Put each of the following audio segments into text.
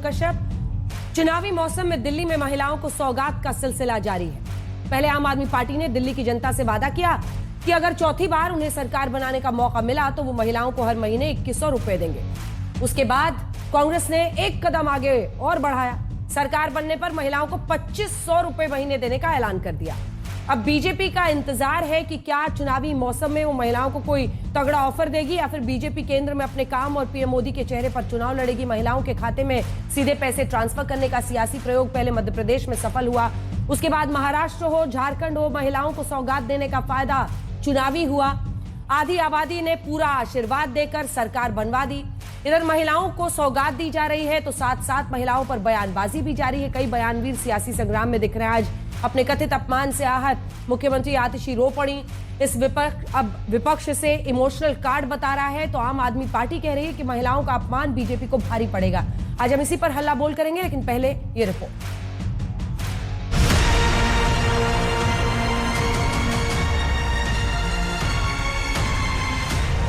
कश्यप। चुनावी मौसम में दिल्ली में महिलाओं को सौगात का सिलसिला जारी है। पहले आम आदमी पार्टी ने दिल्ली की जनता से वादा किया कि अगर चौथी बार उन्हें सरकार बनाने का मौका मिला तो वो महिलाओं को हर महीने 2100 रुपए देंगे। उसके बाद कांग्रेस ने एक कदम आगे और बढ़ाया। सरकार बनने पर महिलाओं को 2500 रुपए महीने देने का ऐलान कर दिया। अब बीजेपी का इंतजार है कि क्या चुनावी मौसम में वो महिलाओं को कोई तगड़ा ऑफर देगी या फिर बीजेपी केंद्र में अपने काम और पीएम मोदी के चेहरे पर चुनाव लड़ेगी। महिलाओं के खाते में सीधे पैसे ट्रांसफर करने का सियासी प्रयोग पहले मध्य प्रदेश में सफल हुआ, उसके बाद महाराष्ट्र हो, झारखंड हो, महिलाओं को सौगात देने का फायदा चुनावी हुआ। आधी आबादी ने पूरा आशीर्वाद देकर सरकार बनवा दी। इधर महिलाओं को सौगात दी जा रही है तो साथ साथ महिलाओं पर बयानबाजी भी जारी है। कई बयानवीर सियासी संग्राम में दिख रहे हैं। आज अपने कथित अपमान से आहत मुख्यमंत्री आतिशी रो पड़ी। इस विपक्ष से इमोशनल कार्ड बता रहा है तो आम आदमी पार्टी कह रही है कि महिलाओं का अपमान बीजेपी को भारी पड़ेगा। आज हम इसी पर हल्ला बोल करेंगे, लेकिन पहले ये रिपोर्ट।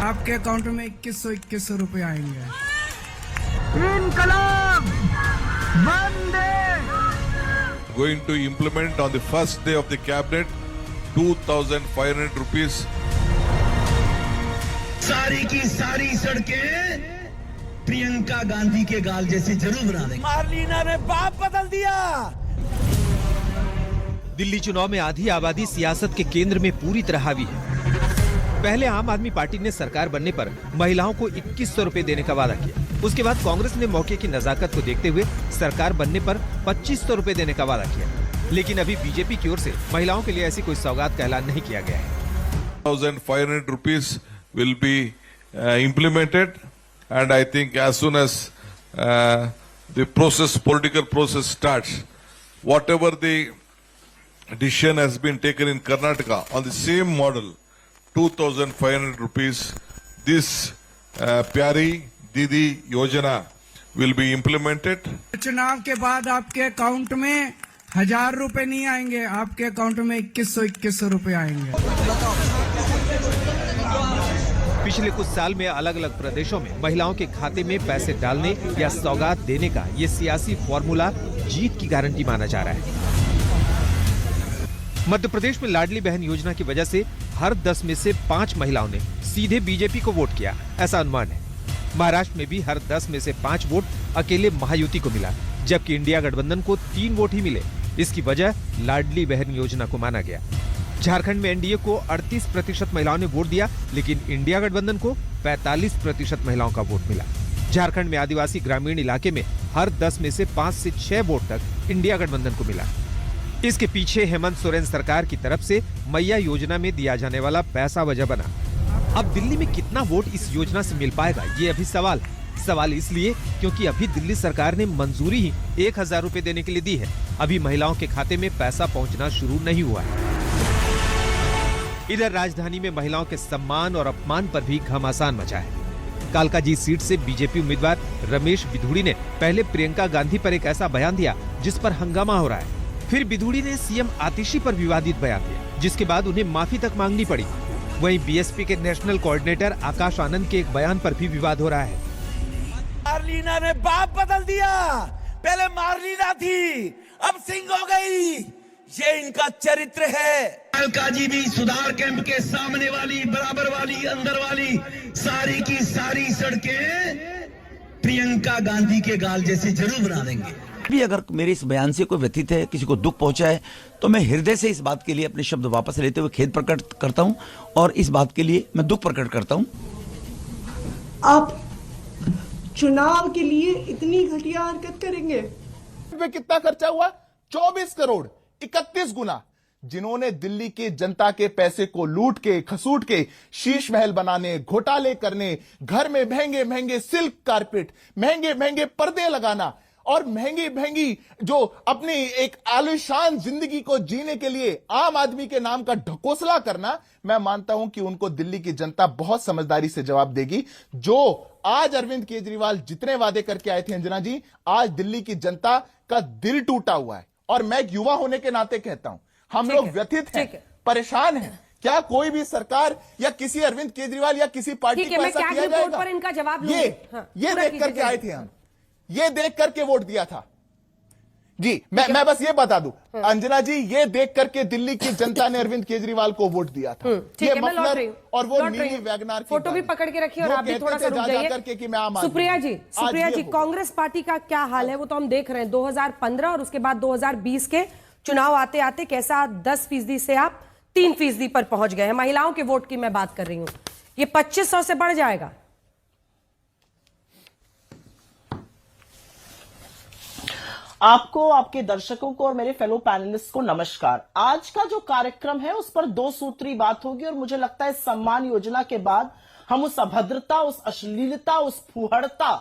आपके अकाउंट में 2100 रुपए आएंगे। इनकलाब वंदे going to implement on the first day of the cabinet 2,500 rupees. सारी की सारी सड़कें प्रियंका गांधी के गाल जैसे जरूर बना देंगे। मार्लिना ने बाप बदल दिया। दिल्ली चुनाव में आधी आबादी सियासत के केंद्र में पूरी तरह हावी है। पहले आम आदमी पार्टी ने सरकार बनने पर महिलाओं को 2100 रुपए देने का वादा किया। उसके बाद कांग्रेस ने मौके की नजाकत को देखते हुए सरकार बनने पर 2500 रुपए देने का वादा किया। लेकिन अभी बीजेपी की ओर से महिलाओं के लिए ऐसी कोई सौगात का ऐलान नहीं किया गया है। 1,500 rupees will be implemented, and I think as soon as the political process starts, whatever the decision has been taken in Karnataka on the same model, 2,500 rupees, this Pyari Didi Yojana will be implemented. चुनाव के बाद आपके account में 1000 रुपए नहीं आएंगे, आपके account में 2100 रुपए आएंगे। पिछले कुछ साल में अलग अलग प्रदेशों में महिलाओं के खाते में पैसे डालने या सौगात देने का ये सियासी फॉर्मूला जीत की गारंटी माना जा रहा है। मध्य प्रदेश में लाडली बहन योजना की वजह से हर 10 में से 5 महिलाओं ने सीधे बीजेपी को वोट किया, ऐसा अनुमान है। महाराष्ट्र में भी हर 10 में से 5 वोट अकेले महायुति को मिला, जबकि इंडिया गठबंधन को 3 वोट ही मिले। इसकी वजह लाडली बहन योजना को माना गया। झारखंड में एनडीए को 38% महिलाओं ने वोट दिया, लेकिन इंडिया गठबंधन को 45% महिलाओं का वोट मिला। झारखंड में आदिवासी ग्रामीण इलाके में हर 10 में से 5 से 6 वोट तक इंडिया गठबंधन को मिला। इसके पीछे हेमंत सोरेन सरकार की तरफ से मैया योजना में दिया जाने वाला पैसा वजह बना। अब दिल्ली में कितना वोट इस योजना से मिल पाएगा, ये अभी सवाल है। सवाल इसलिए क्योंकि अभी दिल्ली सरकार ने मंजूरी ही 1000 रुपए देने के लिए दी है। अभी महिलाओं के खाते में पैसा पहुंचना शुरू नहीं हुआ है। इधर राजधानी में महिलाओं के सम्मान और अपमान पर भी घमासान मचा है। कालकाजी सीट से बीजेपी उम्मीदवार रमेश बिधूड़ी ने पहले प्रियंका गांधी पर एक ऐसा बयान दिया जिस पर हंगामा हो रहा है। फिर बिधूड़ी ने सीएम आतिशी पर विवादित बयान दिया, जिसके बाद उन्हें माफी तक मांगनी पड़ी। वहीं बीएसपी के नेशनल कोऑर्डिनेटर आकाश आनंद के एक बयान पर भी विवाद हो रहा है। मार्लिना ने बाप बदल दिया। पहले मार्लिना थी, अब सिंह हो गई। ये इनका चरित्र है। कालकाजी भी सुधार कैंप के सामने वाली, बराबर वाली, अंदर वाली सारी की सारी सड़कें प्रियंका गांधी के गाल जैसे जरूर बना देंगे। भी अगर मेरे इस बयान से कोई व्यथित है, किसी को दुख पहुंचा है, तो मैं हृदय से इस बात के लिए अपने शब्द वापस लेते हुए खेद प्रकट करता हूं और इस बात के लिए मैं दुख प्रकट करता हूं। आप चुनाव के लिए इतनी घटिया हरकत करेंगे? कितना खर्चा हुआ? 24 करोड़ 31 गुना। जिन्होंने दिल्ली के जनता के पैसे को लूट के खसूट के शीश महल बनाने, घोटाले करने, घर में महंगे महंगे सिल्क कारपेट, महंगे महंगे पर्दे लगाना और महंगी महंगी जो अपनी एक आलीशान जिंदगी को जीने के लिए आम आदमी के नाम का ढकोसला करना, मैं मानता हूं कि उनको दिल्ली की जनता बहुत समझदारी से जवाब देगी। जो आज अरविंद केजरीवाल जितने वादे करके आए थे अंजना जी, आज दिल्ली की जनता का दिल टूटा हुआ है। और मैं एक युवा होने के नाते कहता हूं, हम लोग व्यथित हैं, परेशान हैं। क्या कोई भी सरकार या किसी अरविंद केजरीवाल या किसी पार्टी को ऐसा किया जाएगा? इनका जवाब ये देख करके आए थे हम। ये देख करके वोट दिया था। जी मैं बस ये बता दूं, अंजना जी, ये देख करके दिल्ली की जनता ने अरविंद केजरीवाल को वोट दिया था। ठीक है, मैं लौट रही हूं और वो लौट रही नीली हूं। वैगनार की फोटो भी गाड़ी। पकड़ के रखिए और जो आप भी कहते थोड़ा सा थे रुक जा जाइए। करके कि मैं आम आदमी सुप्रिया हूं। जी, आज सुप्रिया ये जी, हो कांग्रेस पार्टी का क्या हाल है वो तो हम देख रहे हैं। 2015 और उसके बाद 2020 के चुनाव आते आते कैसा 10% से आप 3% पर पहुंच गए हैं। महिलाओं के वोट की मैं बात कर रही हूं, ये 2500 से बढ़ जाएगा। आपको, आपके दर्शकों को और मेरे फेलो पैनलिस्ट को नमस्कार। आज का जो कार्यक्रम है उस पर 2 सूत्री बात होगी और मुझे लगता है सम्मान योजना के बाद हम उस अभद्रता, उस अश्लीलता, उस फुहड़ता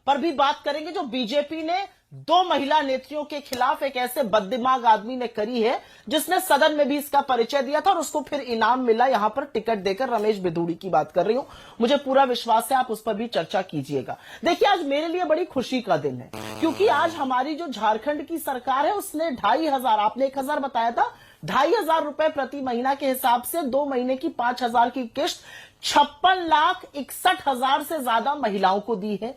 पर भी बात करेंगे जो बीजेपी ने 2 महिला नेत्रियों के खिलाफ एक ऐसे बददिमाग आदमी ने करी है जिसने सदन में भी इसका परिचय दिया था और उसको फिर इनाम मिला यहां पर टिकट देकर। रमेश बिधूड़ी की बात कर रही हूं, मुझे पूरा विश्वास है आप उस पर भी चर्चा कीजिएगा। देखिए, आज मेरे लिए बड़ी खुशी का दिन है क्योंकि आज हमारी जो झारखंड की सरकार है उसने 2500, आपने 1000 बताया था, 2500 रुपए प्रति महीना के हिसाब से 2 महीने की 5000 की किश्त 56,61,000 से ज्यादा महिलाओं को दी है।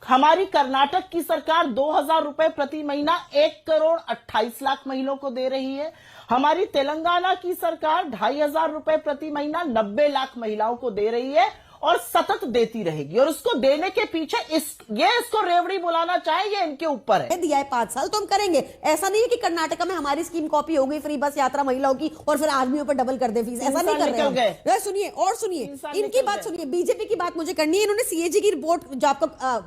हमारी कर्नाटक की सरकार 2000 रुपए प्रति महीना 1,28,00,000 महिलाओं को दे रही है। हमारी तेलंगाना की सरकार 2500 रुपए प्रति महीना 90 लाख महिलाओं को दे रही है और सतत देती रहेगी। और उसको देने के पीछे इसको रेवड़ी बुलाना चाहे ये इनके ऊपर है। दिया है 5 साल तो हम करेंगे। ऐसा नहीं है कि कर्नाटका में हमारी स्कीम कॉपी हो गई, फ्री बस यात्रा महिलाओं की, और फिर आदमियों पर डबल कर दे फीस। ऐसा नहीं कर रहे हैं। सुनिए और सुनिए, इनकी बात सुनिए, बीजेपी की बात मुझे करनी है। इन्होंने सीएजी की रिपोर्ट जो आपको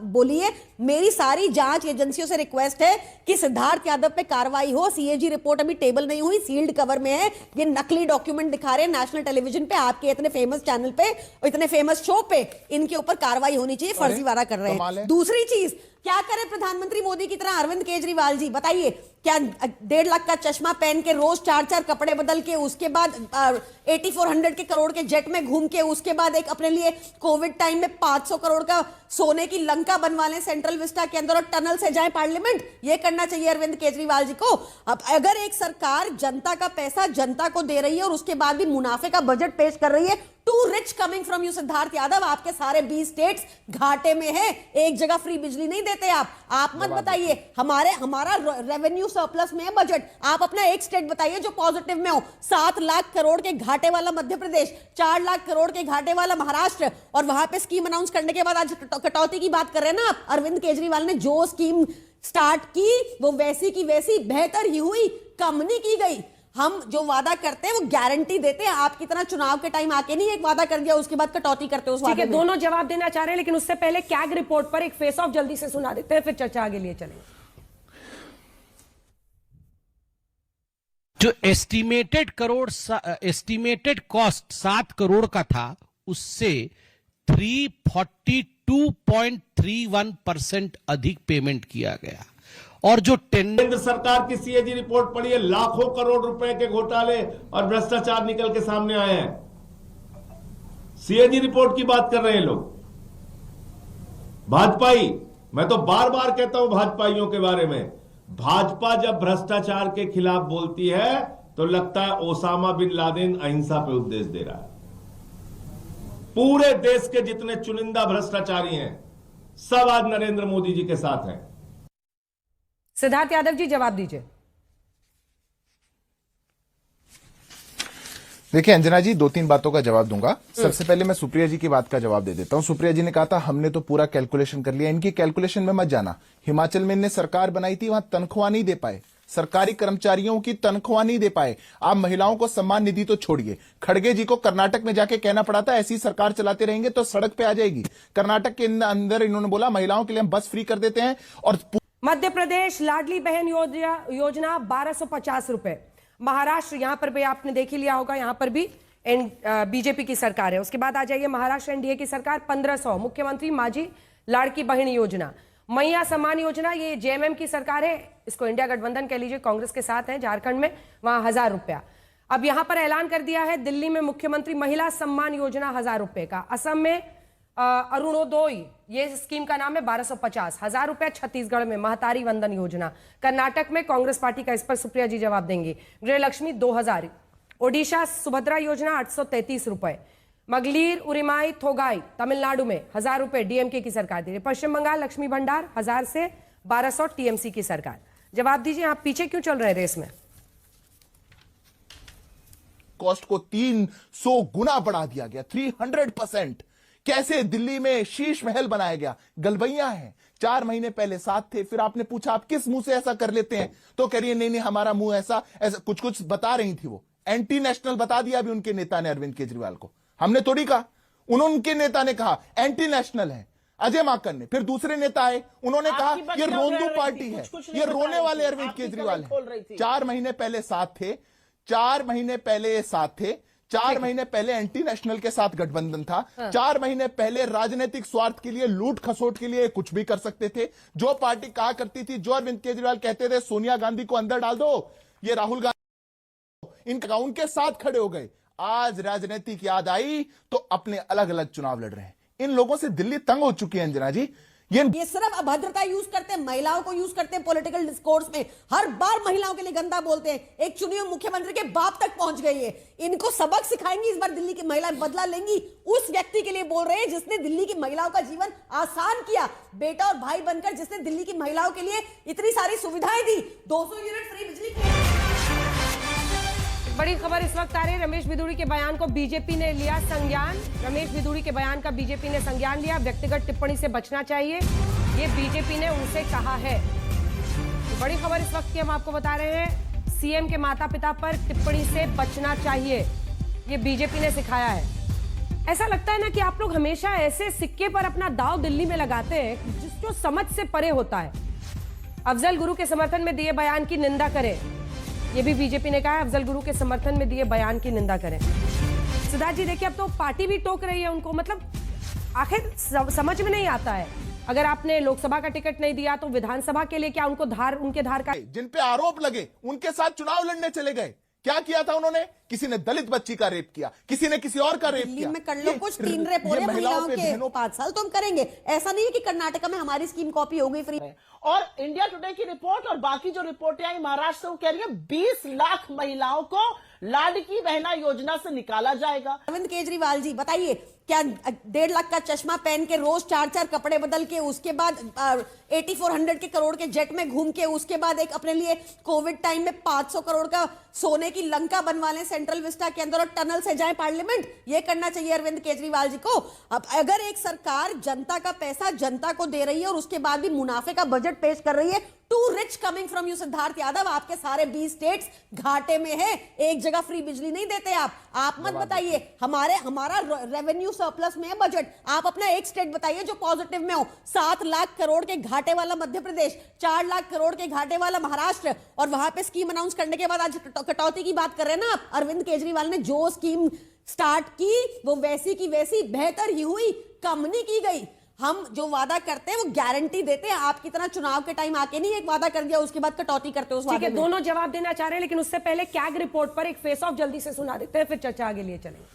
बोली है, मेरी सारी जांच एजेंसियों से रिक्वेस्ट है कि सिद्धार्थ यादव पे कार्रवाई हो। सीएजी रिपोर्ट अभी टेबल नहीं हुई, सील्ड कवर में है। ये नकली डॉक्यूमेंट दिखा रहे हैं नेशनल टेलीविजन पे, आपके इतने फेमस चैनल पे, इतने फेमस शो पे। इनके ऊपर कार्रवाई होनी चाहिए, फर्जीवाड़ा कर रहे हैं। दूसरी चीज, क्या करे प्रधानमंत्री मोदी की तरह अरविंद केजरीवाल जी, बताइए, क्या 1.5 लाख का चश्मा पहन के रोज 4 कपड़े बदल के, उसके बाद 8400 के करोड़ के जेट में घूम के, उसके बाद एक अपने लिए कोविड टाइम में 500 करोड़ का सोने की लंका बनवा लें सेंट्रल विस्टा के अंदर और टनल से जाए पार्लियामेंट? ये करना चाहिए अरविंद केजरीवाल जी को। अब अगर एक सरकार जनता का पैसा जनता को दे रही है और उसके बाद भी मुनाफे का बजट पेश कर रही है, to rich coming from you Siddharth Yadav. आपके सारे 20 स्टेट्स घाटे में है, एक जगह फ्री बिजली नहीं देते आप मत बताइए। हमारा रेवेन्यू सरप्लस में है बजट, आप अपना एक स्टेट बताइए जो पॉजिटिव में हो। 7 लाख करोड़ के घाटे वाला मध्य प्रदेश, 4 लाख करोड़ के घाटे वाला महाराष्ट्र, और वहां पे स्कीम अनाउंस करने के बाद आज कटौती की बात कर रहे हैं ना आप। अरविंद केजरीवाल ने जो स्कीम स्टार्ट की वो वैसी की वैसी बेहतर ही हुई, कम नहीं की गई। हम जो वादा करते हैं वो गारंटी देते हैं, आपकी तरह चुनाव के टाइम आके नहीं एक वादा कर दिया उसके बाद कटौती करते हो उस वादे में। दोनों जवाब देना चाह रहे हैं, लेकिन उससे पहले कैग रिपोर्ट पर एक फेस ऑफ जल्दी से सुना देते हैं, फिर चर्चा आगे लिए चलेंगे। जो एस्टिमेटेड कॉस्ट 7 करोड़ का था, उससे 342.31% अधिक पेमेंट किया गया। और जो केंद्र सरकार की सीएजी रिपोर्ट पड़ी है, लाखों करोड़ रुपए के घोटाले और भ्रष्टाचार निकल के सामने आए हैं। सीएजी रिपोर्ट की बात कर रहे हैं लोग। भाजपाई, मैं तो बार बार कहता हूं भाजपाइयों के बारे में, भाजपा जब भ्रष्टाचार के खिलाफ बोलती है तो लगता है ओसामा बिन लादेन अहिंसा पे उपदेश दे रहा है। पूरे देश के जितने चुनिंदा भ्रष्टाचारी हैं सब आज नरेंद्र मोदी जी के साथ हैं। सिद्धार्थ यादव जी जवाब दीजिए। देखिए अंजना जी, 2-3 बातों का जवाब दूंगा। सबसे पहले मैं सुप्रिया जी की बात का जवाब दे देता हूं। सुप्रिया जी ने कहा था हमने तो पूरा कैलकुलेशन कर लिया। इनकी कैलकुलेशन में मत जाना। हिमाचल में इनने सरकार बनाई थी, वहां तनख्वाह नहीं दे पाए, सरकारी कर्मचारियों की तनख्वाह नहीं दे पाए। आप महिलाओं को सम्मान निधि तो छोड़िए, खड़गे जी को कर्नाटक में जाके कहना पड़ा था ऐसी सरकार चलाते रहेंगे तो सड़क पे आ जाएगी। कर्नाटक के अंदर इन्होंने बोला महिलाओं के लिए हम बस फ्री कर देते हैं। और मध्य प्रदेश लाडली बहन योजना 1250 रुपए। महाराष्ट्र, यहां पर भी आपने देख ही लिया होगा, यहां पर भी बीजेपी की सरकार है। उसके बाद आ जाइए महाराष्ट्र एनडीए की सरकार 1500। मुख्यमंत्री माझी लाड़की बहन योजना, मैया सम्मान योजना, ये जेएमएम की सरकार है, इसको इंडिया गठबंधन कह लीजिए, कांग्रेस के साथ है। झारखंड में वहां 1000 रुपया। अब यहां पर ऐलान कर दिया है दिल्ली में मुख्यमंत्री महिला सम्मान योजना 1000 रुपए का। असम में अरुणोदय, ये स्कीम का नाम है 1250, 1000 रुपया। छत्तीसगढ़ में महतारी वंदन योजना। कर्नाटक में कांग्रेस पार्टी का, इस पर सुप्रिया जी जवाब देंगी, गृहलक्ष्मी 2000। ओडिशा सुभद्रा योजना 833 रुपए। मगलीर उरिमाई थोगाई तमिलनाडु में 1000 रुपए डीएमके की सरकार दे रही। पश्चिम बंगाल लक्ष्मी भंडार 1000 से 1200 टीएमसी की सरकार। जवाब दीजिए, आप पीछे क्यों चल रहे हैं रेस में? कॉस्ट को 300 गुना बढ़ा दिया गया, 300%। कैसे दिल्ली में शीश महल बनाया गया? गलबैया है। 4 महीने पहले साथ थे, फिर आपने पूछा आप किस मुंह से ऐसा कर लेते हैं, तो कह रही है नहीं हमारा मुंह ऐसा कुछ बता रही थी। वो एंटी नेशनल बता दिया अभी उनके नेता ने अरविंद केजरीवाल को। हमने थोड़ी कहा, उनके नेता ने कहा एंटी नेशनल है अजय माकन ने। फिर दूसरे नेता आए, उन्होंने कहा ये रोंदू पार्टी है, ये रोने वाले अरविंद केजरीवाल है। 4 महीने पहले साथ थे, 4 महीने पहले साथ थे, 4 महीने पहले एंटी नेशनल के साथ गठबंधन था। 4 महीने पहले राजनीतिक स्वार्थ के लिए, लूट खसोट के लिए कुछ भी कर सकते थे। जो पार्टी कहा करती थी, जो अरविंद केजरीवाल कहते थे सोनिया गांधी को अंदर डाल दो, ये राहुल गांधी इनका उनके साथ खड़े हो गए। आज राजनीतिक याद आई तो अपने अलग अलग चुनाव लड़ रहे हैं। इन लोगों से दिल्ली तंग हो चुकी है अंजना जी। ये सिर्फ अभद्रता यूज करते हैं, महिलाओं को यूज करते हैं पॉलिटिकल डिस्कोर्स में। हर बार महिलाओं के लिए गंदा बोलते हैं। एक चुनी हुई मुख्यमंत्री के बाप तक पहुंच गई है। इनको सबक सिखाएंगी इस बार दिल्ली की महिला, बदला लेंगी। उस व्यक्ति के लिए बोल रहे हैं जिसने दिल्ली की महिलाओं का जीवन आसान किया, बेटा और भाई बनकर जिसने दिल्ली की महिलाओं के लिए इतनी सारी सुविधाएं दी। 200 यूनिट फ्री बिजली। बड़ी खबर इस वक्त आ रही है, रमेश बिधूड़ी के बयान को बीजेपी ने लिया संज्ञान। रमेश बिधूड़ी के बयान का बीजेपी ने संज्ञान लिया। व्यक्तिगत टिप्पणी से बचना चाहिए, ये बीजेपी ने उनसे कहा है। बड़ी खबर इस वक्त की हम आपको बता रहे हैं, सीएम के माता पिता पर टिप्पणी से बचना चाहिए, ये बीजेपी ने सिखाया है। ऐसा लगता है ना कि आप लोग हमेशा ऐसे सिक्के पर अपना दांव दिल्ली में लगाते हैं जो समझ से परे होता है। अफजल गुरु के समर्थन में दिए बयान की निंदा करें, ये भी बीजेपी ने कहा है। अफजल गुरु के समर्थन में दिए बयान की निंदा करें। सिद्धार्थ जी देखिए, अब तो पार्टी भी टोक रही है उनको, मतलब आखिर समझ में नहीं आता है। अगर आपने लोकसभा का टिकट नहीं दिया तो विधानसभा के लिए क्या उनको उनके धार का जिन पे आरोप लगे उनके साथ चुनाव लड़ने चले गए। क्या किया था उन्होंने? किसी ने दलित बच्ची का रेप किया, किसी ने किसी और का रेप किया। में कर लो कुछ 3 रेप हो रहे महिलाओं के 5 साल तो हम करेंगे। ऐसा नहीं है कि कर्नाटक में हमारी स्कीम कॉपी हो गई फ्री। और इंडिया टुडे की रिपोर्ट और बाकी जो रिपोर्टें आई महाराष्ट्र से, वो कह रही है 20 लाख महिलाओं को लाडकी बहना योजना से निकाला जाएगा। अरविंद केजरीवाल जी बताइए, क्या 1.5 लाख का चश्मा पहन के रोज 4 कपड़े बदल के, उसके बाद 8400 के करोड़ के जेट में घूम के, उसके बाद एक अपने लिए कोविड टाइम में 500 करोड़ का सोने की लंका बनवा लें सेंट्रल विस्टा के अंदर और टनल से जाए पार्लियामेंट? ये करना चाहिए अरविंद केजरीवाल जी को। अब अगर एक सरकार जनता का पैसा जनता को दे रही है और उसके बाद भी मुनाफे का बजट पेश कर रही है, to rich coming from you Siddharth Yadav. आपके सारे 20 स्टेट्स घाटे में है, एक जगह फ्री बिजली नहीं देते आप मत बताइए। हमारा रेवेन्यू सरप्लस में है बजट। आप अपना एक स्टेट बताइए जो पॉजिटिव में हो। 7 लाख करोड़ के घाटे वाला मध्य प्रदेश, 4 लाख करोड़ के घाटे वाला महाराष्ट्र, और वहां पे स्कीम अनाउंस करने के बाद आज कटौती की बात कर रहे हैं ना आप। अरविंद केजरीवाल ने जो स्कीम स्टार्ट की वो वैसी की वैसी बेहतर ही हुई, कम नहीं की गई। हम जो वादा करते हैं वो गारंटी देते हैं। आपकी तरह चुनाव के टाइम आके नहीं एक वादा कर दिया उसके बाद कटौती करते हो उस वादे में। दोनों जवाब देना चाह रहे हैं, लेकिन उससे पहले कैग रिपोर्ट पर एक फेस ऑफ जल्दी से सुना देते हैं, फिर चर्चा आगे लिए चलेंगे।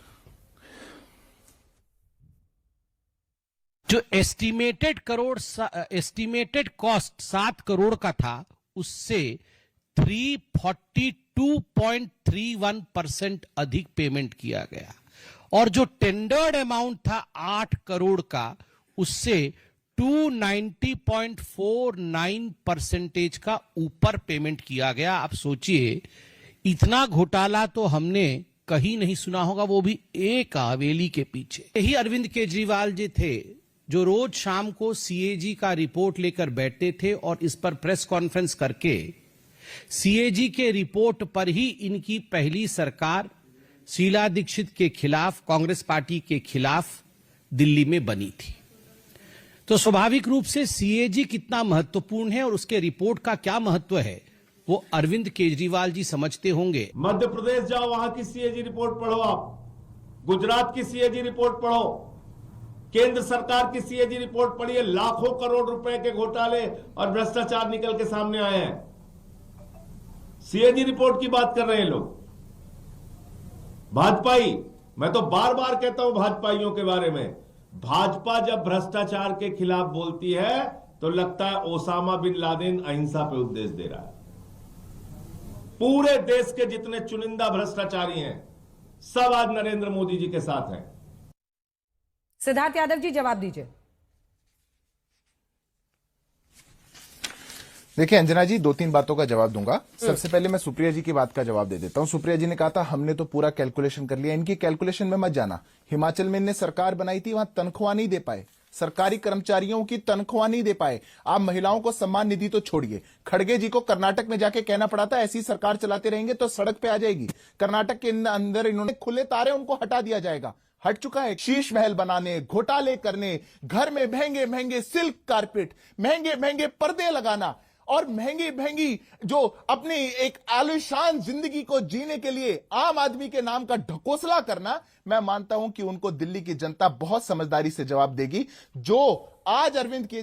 जो एस्टिमेटेड कॉस्ट 7 करोड़ का था, उससे 342.31% अधिक पेमेंट किया गया, और जो टेंडर्ड अमाउंट था 8 करोड़ का, उससे 290.49% का ऊपर पेमेंट किया गया। आप सोचिए, इतना घोटाला तो हमने कहीं नहीं सुना होगा, वो भी एक हवेली के पीछे। यही अरविंद केजरीवाल जी थे जो रोज शाम को सीएजी का रिपोर्ट लेकर बैठते थे और इस पर प्रेस कॉन्फ्रेंस करके सीएजी के रिपोर्ट पर ही इनकी पहली सरकार शीला दीक्षित के खिलाफ, कांग्रेस पार्टी के खिलाफ दिल्ली में बनी थी। तो स्वाभाविक रूप से सीएजी कितना महत्वपूर्ण है और उसके रिपोर्ट का क्या महत्व है, वो अरविंद केजरीवाल जी समझते होंगे। मध्य प्रदेश जाओ, वहां की सीएजी रिपोर्ट पढ़ो, आप गुजरात की सीएजी रिपोर्ट पढ़ो, केंद्र सरकार की सीएजी रिपोर्ट पढ़िए। लाखों करोड़ रुपए के घोटाले और भ्रष्टाचार निकल के सामने आए हैं। सीएजी रिपोर्ट की बात कर रहे हैं लोग। भाजपाई, मैं तो बार बार कहता हूं भाजपाइयों के बारे में, भाजपा जब भ्रष्टाचार के खिलाफ बोलती है तो लगता है ओसामा बिन लादेन अहिंसा पे उपदेश दे रहा है। पूरे देश के जितने चुनिंदा भ्रष्टाचारी हैं, सब आज नरेंद्र मोदी जी के साथ हैं। सिद्धार्थ यादव जी जवाब दीजिए। देखिए अंजना जी, 2-3 बातों का जवाब दूंगा। सबसे पहले मैं सुप्रिया जी की बात का जवाब दे देता हूं। सुप्रिया जी ने कहा था हमने तो पूरा कैलकुलेशन कर लिया, इनकी कैलकुलेशन में मत जाना। हिमाचल में इनने सरकार बनाई थी, वहां तनख्वाह नहीं दे पाए, सरकारी कर्मचारियों की तनख्वाह नहीं दे पाए। आप महिलाओं को सम्मान निधि तो छोड़िए, खड़गे जी को कर्नाटक में जाके कहना पड़ा था ऐसी सरकार चलाते रहेंगे तो सड़क पे आ जाएगी। कर्नाटक के अंदर इन्होंने खुले तारे, उनको हटा दिया जाएगा, हट चुका है। शीश महल बनाने, घोटाले करने, घर में महंगे महंगे सिल्क कारपेट, महंगे महंगे पर्दे लगाना और महंगी महंगी जो अपनी एक आलीशान जिंदगी को जीने के लिए आम आदमी के नाम का ढकोसला करना, मैं मानता हूं कि उनको दिल्ली की जनता बहुत समझदारी से जवाब देगी। जो आज अरविंद के